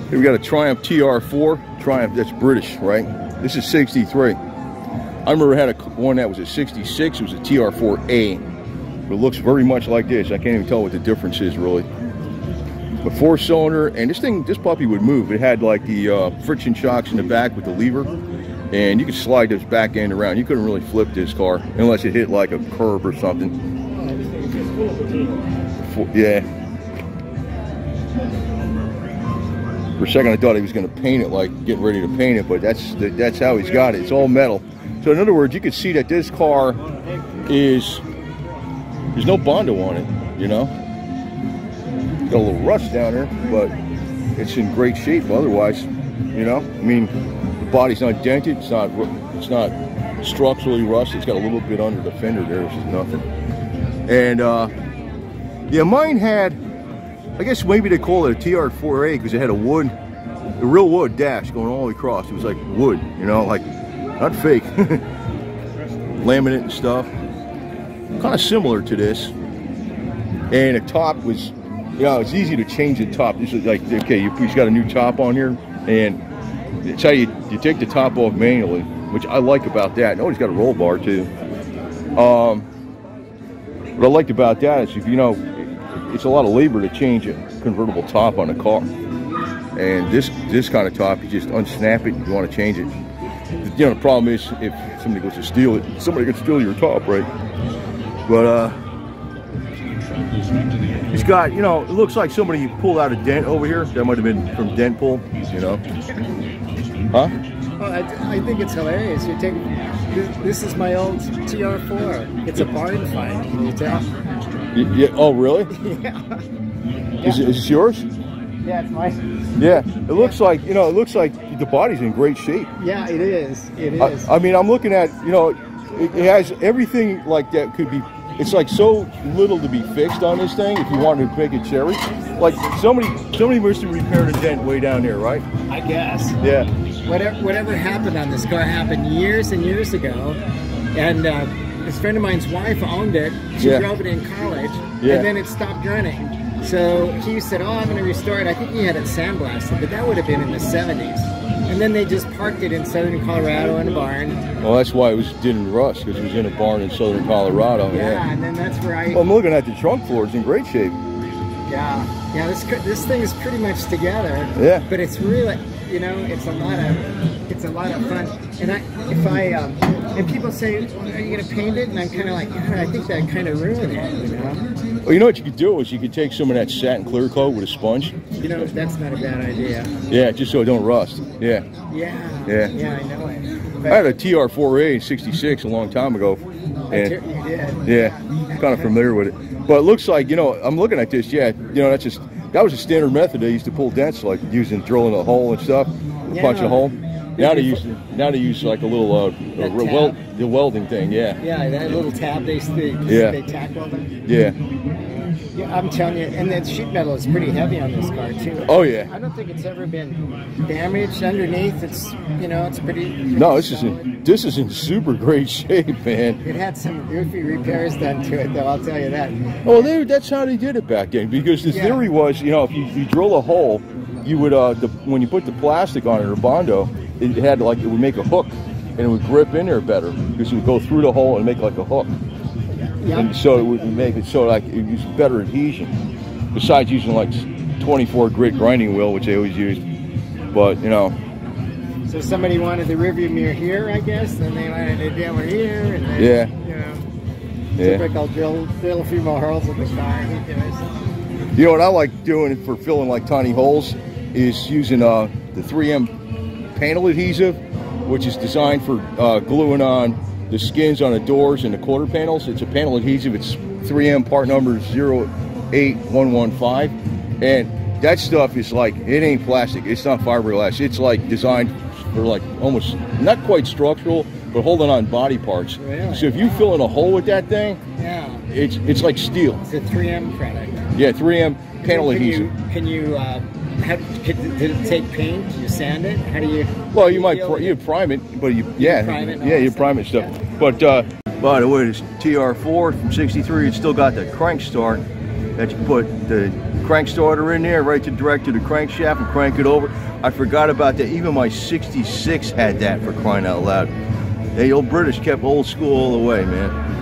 Here we got a Triumph TR4. Triumph, that's British, right? This is 63. I remember I had one that was a 66. It was a TR4A. But it looks very much like this. I can't even tell what the difference is, really. But 4-cylinder, and this puppy would move. It had like the friction shocks in the back with the lever, and you could slide this back end around. You couldn't really flip this car unless it hit like a curb or something. Yeah. For a second, I thought he was going to paint it, like getting ready to paint it, but that's how he's got it. It's all metal. So in other words, you can see that this car there's no Bondo on it, you know. Got a little rust down there, but it's in great shape otherwise, you know. I mean, the body's not dented, it's not structurally rusted. It's got a little bit under the fender there, which is nothing. And yeah, mine had, I guess maybe they call it a TR4A because it had a real wood dash going all the way across. It was like wood, you know, like not fake. Laminate and stuff. Kind of similar to this. And the top was, you know, it's easy to change the top. This is like, okay, you've got a new top on here, and it's how you take the top off manually, which I like about that. Oh, it's got a roll bar too. What I liked about that is, if you know, it's a lot of labor to change a convertible top on a car. And this kind of top, you just unsnap it. You want to change it. You know, the problem is if somebody goes to steal it, somebody can steal your top, right? But it's got, you know, it looks like somebody pulled out a dent over here. That might have been from dent pull, you know. Huh? Oh, I think it's hilarious. You take this is my old TR4. It's a barn find. Can you tell? Yeah. Oh, really? Yeah. Is this yours? Yeah, it's mine. Yeah. It looks like, you know, it looks like the body's in great shape. Yeah, it is. It is. I mean, I'm looking at, you know, it has everything like that could be. It's like so little to be fixed on this thing if you wanted to make it cherry. Like somebody must have repaired a dent way down there, right? I guess. Yeah. Whatever happened on this car happened years and years ago, and this friend of mine's wife owned it. She drove it in college, and then it stopped running. So he said, "Oh, I'm going to restore it." I think he had it sandblasted, but that would have been in the 70s. And then they just parked it in southern Colorado in a barn. Well, that's why it didn't rust, because it was in a barn in southern Colorado. Yeah, and then that's where I... Well, I'm looking at the trunk floor. It's in great shape. Yeah, this thing is pretty much together. Yeah. But it's really, you know, it's a lot of fun. And and people say, well, are you going to paint it? And I'm kind of like, God, I think that kind of ruined it, you know? Well, you know what you could do is you could take some of that satin clear coat with a sponge. You know, that's not a bad idea. Yeah, just so it don't rust. Yeah. Yeah. Yeah. Yeah, I know it. But I had a TR4A in 66 a long time ago. And you did. Yeah, kind of familiar with it. But it looks like, you know, I'm looking at this, yeah, you know, that was a standard method. They used to pull dents, like drilling a hole and stuff, punch a hole. Now they use like a little the welding thing, yeah. Yeah, that little tab they tack weld them. Yeah. Yeah, I'm telling you, and that sheet metal is pretty heavy on this car too. Oh yeah. I don't think it's ever been damaged underneath. It's, you know, it's pretty no, this is in super great shape, man. It had some goofy repairs done to it, though. I'll tell you that. Oh, that's how they did it back then. Because the theory was, you know, if you drill a hole, you would when you put the plastic on it or Bondo, it would make a hook, and it would grip in there better because it would go through the hole and make like a hook. Yep. And so it would make it so like it used better adhesion. Besides using like 24 grit grinding wheel, which they always used, but you know. So somebody wanted the rearview mirror here, I guess, and they wanted it down here, and then, you know, typical drill a few more holes in the car. You know what I like doing for filling like tiny holes is using the 3M panel adhesive, which is designed for gluing on the skins on the doors and the quarter panels. It's a panel adhesive. It's 3M part number 08115, and that stuff is like, it ain't plastic. It's not fiberglass. It's like designed for like almost not quite structural, but holding on body parts. Really? So if you fill in a hole with that thing, it's like steel. It's a 3M product. Yeah, 3M panel adhesive. Did it take paint? Did you sand it? How do you? Well, you prime it, but you prime it stuff. Yeah. But by the way, this TR4 from '63, it's still got the crank start that you put the crank starter in there, right to direct to the crankshaft and crank it over. I forgot about that. Even my 66 had that, for crying out loud. Hey, old British kept old school all the way, man.